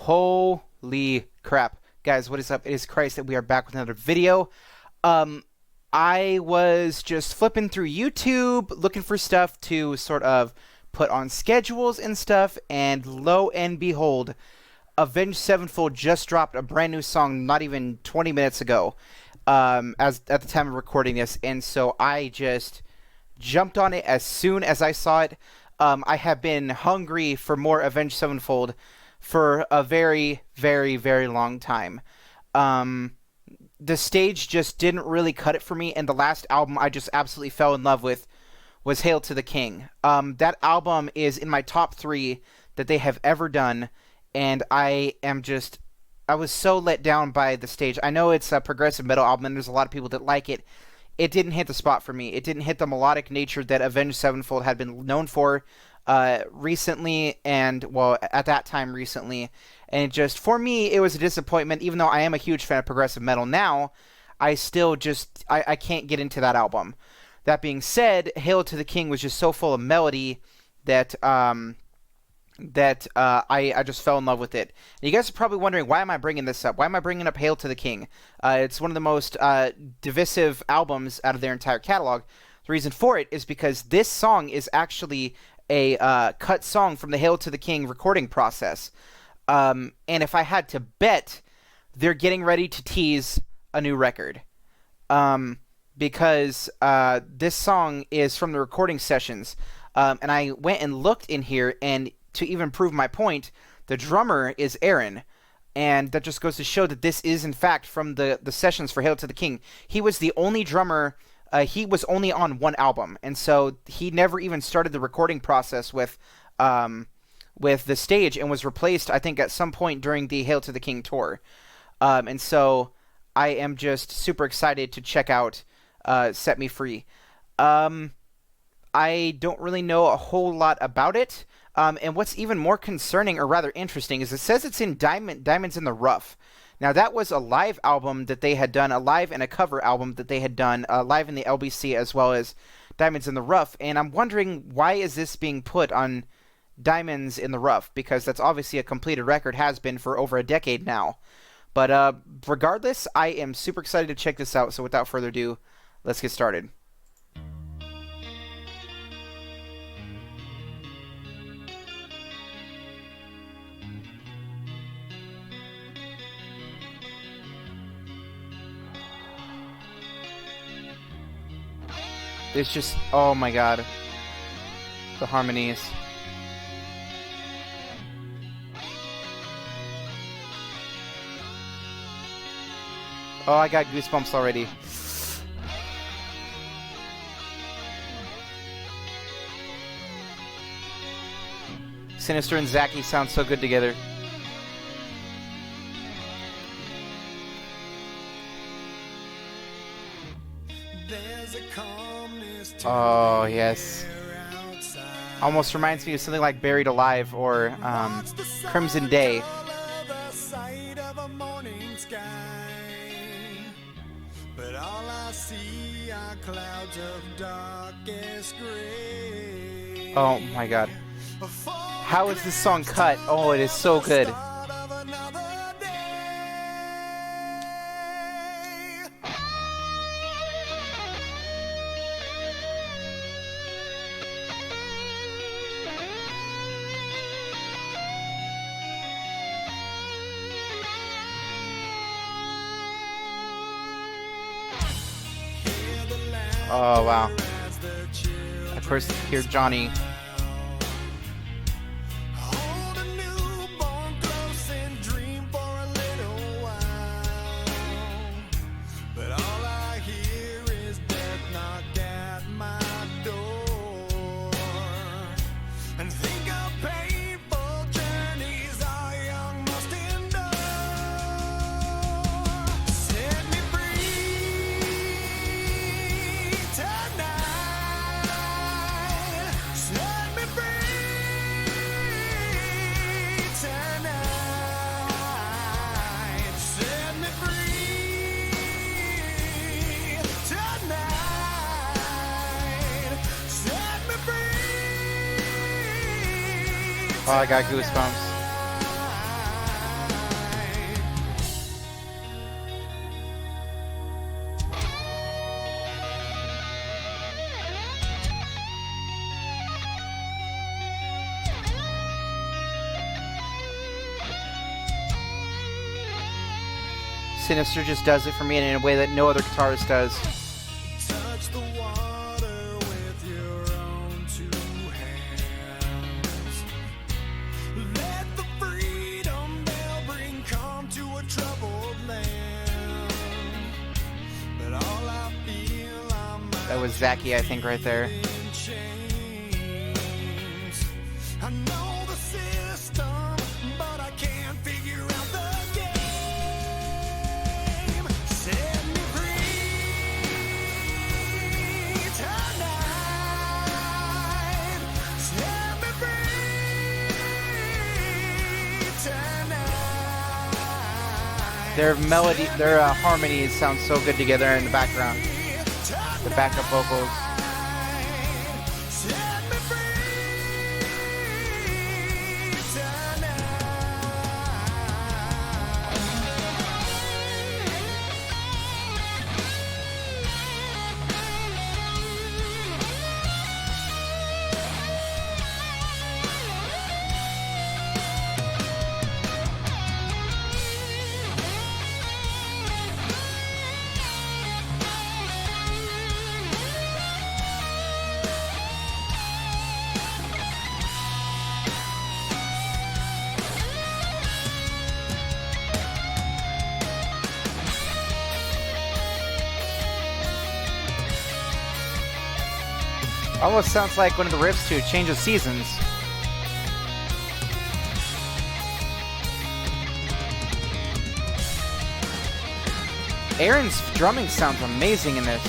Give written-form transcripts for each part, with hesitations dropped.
Holy crap. Guys, what is up? It is Christ, and we are back with another video. I was just flipping through YouTube, looking for stuff to sort of put on schedules and stuff, and lo and behold, Avenged Sevenfold just dropped a brand new song not even 20 minutes ago, as at the time of recording this, and so I just jumped on it as soon as I saw it. I have been hungry for more Avenged Sevenfold for a very, very, very long time. The stage just didn't really cut it for me, and the last album I just absolutely fell in love with was Hail to the King. That album is in my top 3 that they have ever done, and I was so let down by the stage. I know it's a progressive metal album, and there's a lot of people that like it. It didn't hit the spot for me. It didn't hit the melodic nature that Avenged Sevenfold had been known for recently, and, well, at that time recently. And for me, it was a disappointment. Even though I am a huge fan of progressive metal now, I still I can't get into that album. That being said, Hail to the King was just so full of melody that I just fell in love with it. And you guys are probably wondering, why am I bringing this up? Why am I bringing up Hail to the King? It's one of the most divisive albums out of their entire catalog. The reason for it is because this song is actually a cut song from the Hail to the King recording process. And if I had to bet, they're getting ready to tease a new record. Because this song is from the recording sessions. And I went and looked in here, and to even prove my point, the drummer is Aaron. And that just goes to show that this is, in fact, from the sessions for Hail to the King. He was the only drummer. He was only on one album. And so he never even started the recording process with the stage, and was replaced, I think, at some point during the Hail to the King tour. And so I am just super excited to check out Set Me Free. I don't really know a whole lot about it. And what's even more concerning, or rather interesting, is it says it's in Diamonds in the Rough. Now, that was a live album that they had done, a live and a cover album that they had done, live in the LBC as well as Diamonds in the Rough. And I'm wondering, why is this being put on Diamonds in the Rough? Because that's obviously a completed record, has been for over a decade now. But regardless, I am super excited to check this out. So without further ado, let's get started. It's just, oh my god, the harmonies. Oh, I got goosebumps already. Sinister and Zachy sound so good together. Oh, yes. Almost reminds me of something like Buried Alive or Crimson Day. But all I see are clouds of darkest gray. Oh my god. How is this song cut? Oh, it is so good. Oh, wow. Of course, here's Johnny. Oh, I got goosebumps. Sinister just does it for me in a way that no other guitarist does. Touch the water with your own two hands. Let the freedom bell bring calm to a troubled land. But all I feel I'm That was Zachy, I think, right there. in chains. I know the system, but I can't figure out the game. Set me free tonight. Set me free tonight. Their melody, their harmonies sound so good together in the background. The backup vocals. Set me free Almost sounds like one of the riffs to Change of Seasons. Aaron's drumming sounds amazing in this.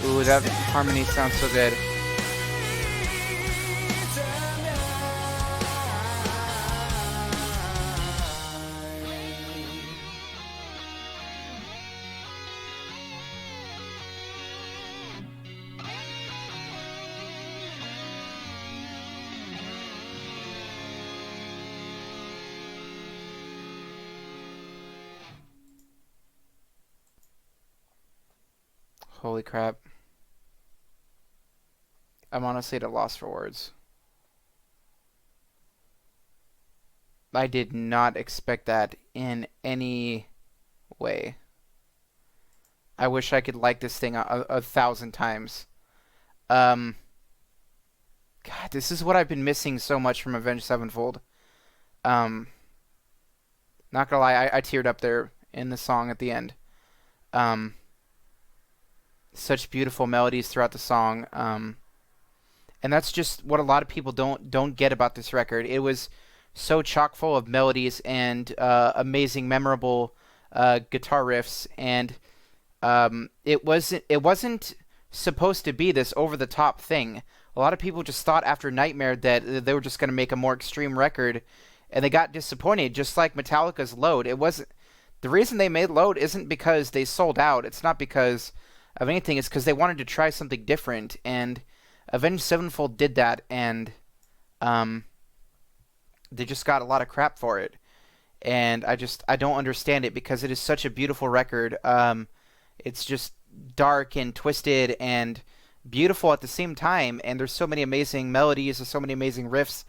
Ooh, that harmony sounds so good. Holy crap. I'm honestly at a loss for words. I did not expect that in any way. I wish I could like this thing a thousand times. God, this is what I've been missing so much from Avenged Sevenfold. Not gonna lie, I teared up there in the song at the end. Such beautiful melodies throughout the song. And that's just what a lot of people don't get about this record. It was so chock full of melodies and amazing, memorable guitar riffs, and it wasn't supposed to be this over the top thing. A lot of people just thought after Nightmare that they were just going to make a more extreme record, and they got disappointed. Just like Metallica's Load, it wasn't. The reason they made Load isn't because they sold out. It's not because of anything. It's because they wanted to try something different, and Avenged Sevenfold did that, and they just got a lot of crap for it. And I don't understand it, because it is such a beautiful record. It's just dark and twisted and beautiful at the same time, and there's so many amazing melodies, there's so many amazing riffs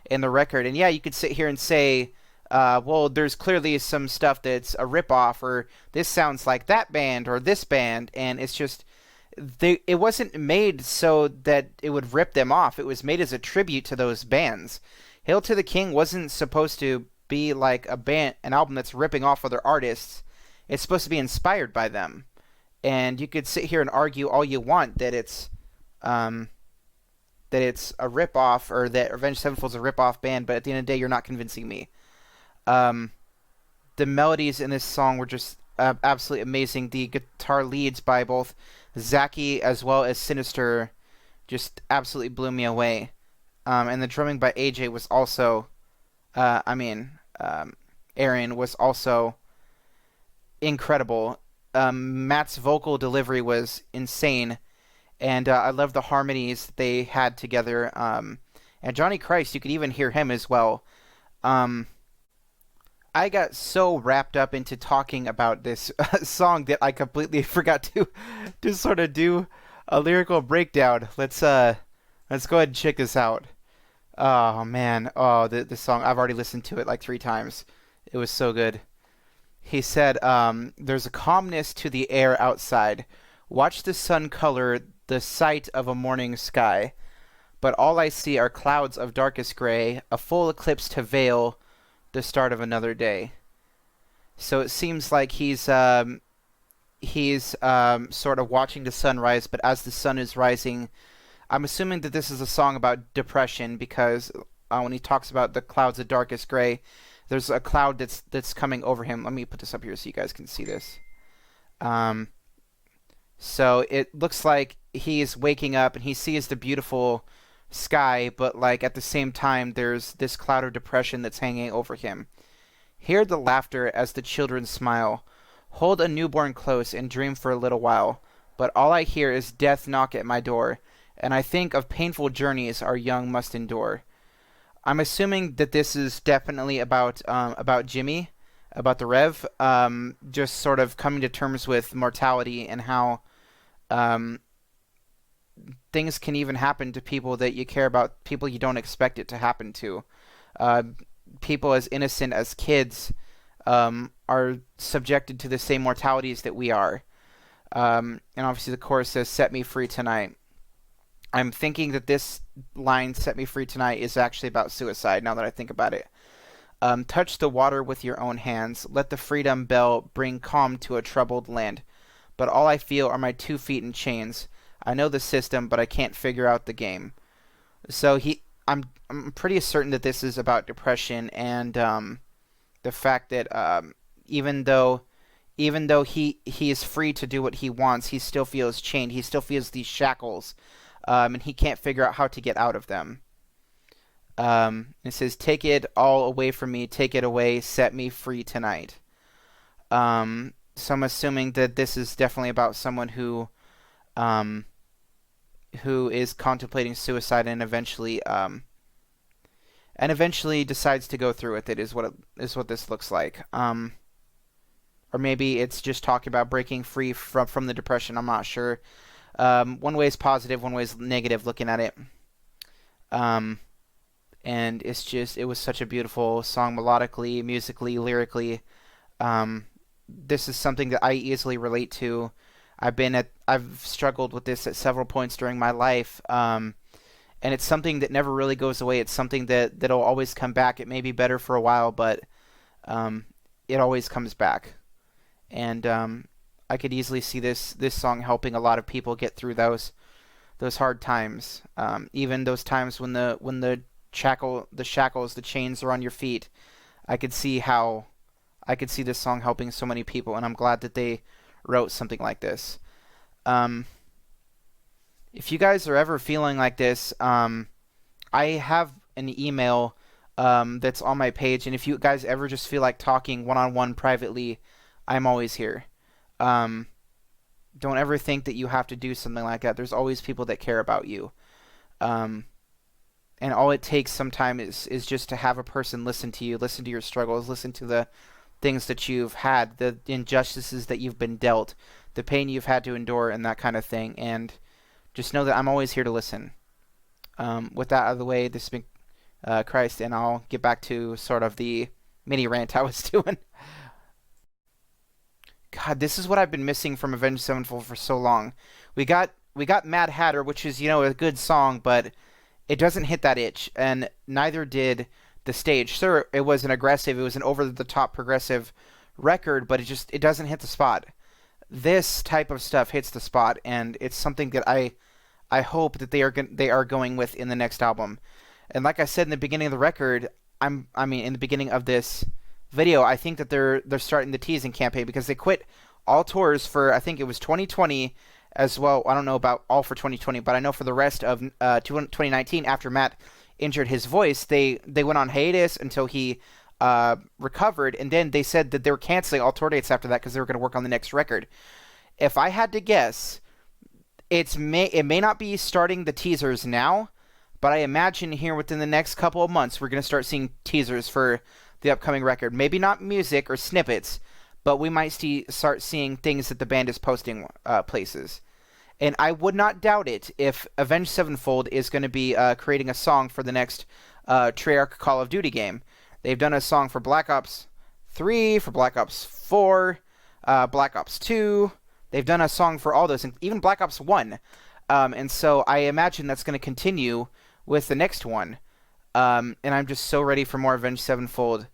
in the record. And yeah, you could sit here and say, well, there's clearly some stuff that's a ripoff, or this sounds like that band or this band, and it's just it wasn't made so that it would rip them off. It was made as a tribute to those bands. Hail to the King wasn't supposed to be like an album that's ripping off other artists. It's supposed to be inspired by them. And you could sit here and argue all you want that it's a ripoff, or that Avenged Sevenfold's a ripoff band, but at the end of the day, you're not convincing me. The melodies in this song were just absolutely amazing. The guitar leads by both Zaki as well as Sinister just absolutely blew me away. And the drumming by AJ was also, Aaron was also incredible. Matt's vocal delivery was insane, and I love the harmonies they had together. And Johnny Christ, you could even hear him as well. I got so wrapped up into talking about this song that I completely forgot to sort of do a lyrical breakdown. Let's go ahead and check this out. Oh man, the song, I've already listened to it like 3 times. It was so good. He said, there's a calmness to the air outside. Watch the sun color the sight of a morning sky. But all I see are clouds of darkest gray, a full eclipse to veil the start of another day. So it seems like he's sort of watching the sunrise, but as the sun is rising, I'm assuming that this is a song about depression, because when he talks about the clouds of darkest gray, there's a cloud that's coming over him. Let me put this up here so you guys can see this. So it looks like he's waking up and he sees the beautiful sky, but like at the same time there's this cloud of depression that's hanging over him. Hear the laughter as the children smile. Hold a newborn close and dream for a little while. But all I hear is death knock at my door, and I think of painful journeys our young must endure. I'm assuming that this is definitely about Jimmy, about the Rev, just sort of coming to terms with mortality and how things can even happen to people that you care about, people you don't expect it to happen to. People as innocent as kids are subjected to the same mortalities that we are. And obviously the chorus says, "Set me free tonight." I'm thinking that this line, "Set me free tonight," is actually about suicide, now that I think about it. Touch the water with your own hands. Let the freedom bell bring calm to a troubled land. But all I feel are my 2 feet in chains. I know the system, but I can't figure out the game. So I'm pretty certain that this is about depression, and the fact that even though he is free to do what he wants, he still feels chained. He still feels these shackles, and he can't figure out how to get out of them. It says, "Take it all away from me. Take it away. Set me free tonight." So I'm assuming that this is definitely about someone who is contemplating suicide and eventually decides to go through with it, is what this looks like. Or maybe it's just talking about breaking free from the depression. I'm not sure. One way is positive, one way is negative looking at it. And it was such a beautiful song, melodically, musically, lyrically. This is something that I easily relate to. I've struggled with this at several points during my life, and it's something that never really goes away. It's something that'll always come back. It may be better for a while, but it always comes back. And I could easily see this song helping a lot of people get through those hard times, even those times when the shackles, the chains are on your feet. I could see this song helping so many people, and I'm glad that they wrote something like this. If you guys are ever feeling like this, I have an email that's on my page, and if you guys ever just feel like talking one-on-one privately, I'm always here. Don't ever think that you have to do something like that. There's always people that care about you. And all it takes sometimes is just to have a person listen to you, listen to your struggles, listen to the things that you've had, the injustices that you've been dealt, the pain you've had to endure, and that kind of thing, and just know that I'm always here to listen. With that out of the way, this has been Christ, and I'll get back to sort of the mini rant I was doing. God, this is what I've been missing from Avenged Sevenfold for so long. We got Mad Hatter, which is, a good song, but it doesn't hit that itch, and neither did the stage. Sure, it was an over the top progressive record, but it doesn't hit the spot. This type of stuff hits the spot, and it's something that I hope that they are going with in the next album. And like I said in the beginning of the record, in the beginning of this video, I think that they're starting the teasing campaign, because they quit all tours for, I think it was 2020 as well. I don't know about all for 2020, but I know for the rest of 2019, after Matt injured his voice, they went on hiatus until he recovered, and then they said that they were canceling all tour dates after that because they were going to work on the next record. If I had to guess, it may not be starting the teasers now, but I imagine here within the next couple of months we're going to start seeing teasers for the upcoming record. Maybe not music or snippets, but we might start seeing things that the band is posting places. And I would not doubt it if Avenged Sevenfold is going to be creating a song for the next Treyarch Call of Duty game. They've done a song for Black Ops 3, for Black Ops 4, Black Ops 2. They've done a song for all those, and even Black Ops 1. And so I imagine that's going to continue with the next one. And I'm just so ready for more Avenged Sevenfold.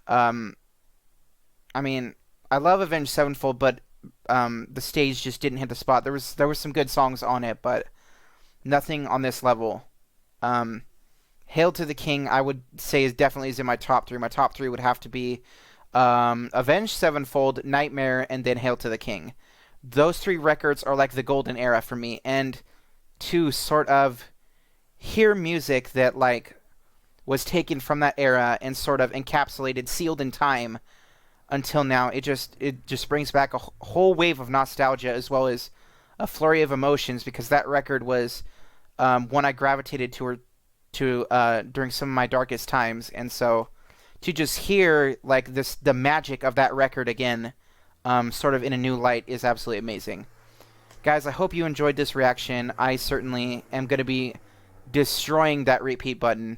I love Avenged Sevenfold, but the stage just didn't hit the spot. There was some good songs on it, but nothing on this level. Hail to the King, I would say, is in my top 3. My top 3 would have to be Avenged Sevenfold, Nightmare, and then Hail to the King. Those 3 records are like the golden era for me, and to sort of hear music that was taken from that era and sort of encapsulated, sealed in time until now, it just brings back a whole wave of nostalgia, as well as a flurry of emotions, because that record was one I gravitated to during some of my darkest times. And so to just hear the magic of that record again, sort of in a new light, is absolutely amazing. Guys, I hope you enjoyed this reaction. I certainly am going to be destroying that repeat button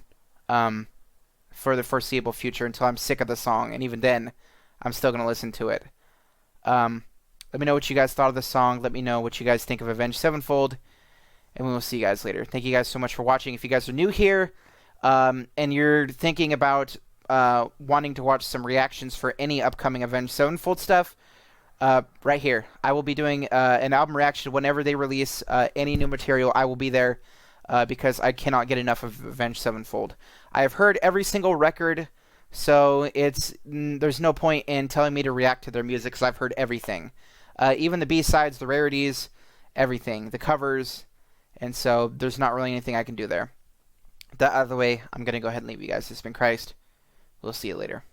for the foreseeable future until I'm sick of the song, and even then I'm still going to listen to it. Let me know what you guys thought of the song. Let me know what you guys think of Avenged Sevenfold, and we will see you guys later. Thank you guys so much for watching. If you guys are new here and you're thinking about wanting to watch some reactions for any upcoming Avenged Sevenfold stuff, right here, I will be doing an album reaction whenever they release any new material. I will be there because I cannot get enough of Avenged Sevenfold. I have heard every single record, so there's no point in telling me to react to their music, because I've heard everything. Even the B-sides, the rarities, everything, the covers, and so there's not really anything I can do there. That out of the way, I'm going to go ahead and leave you guys. This has been Christ. We'll see you later.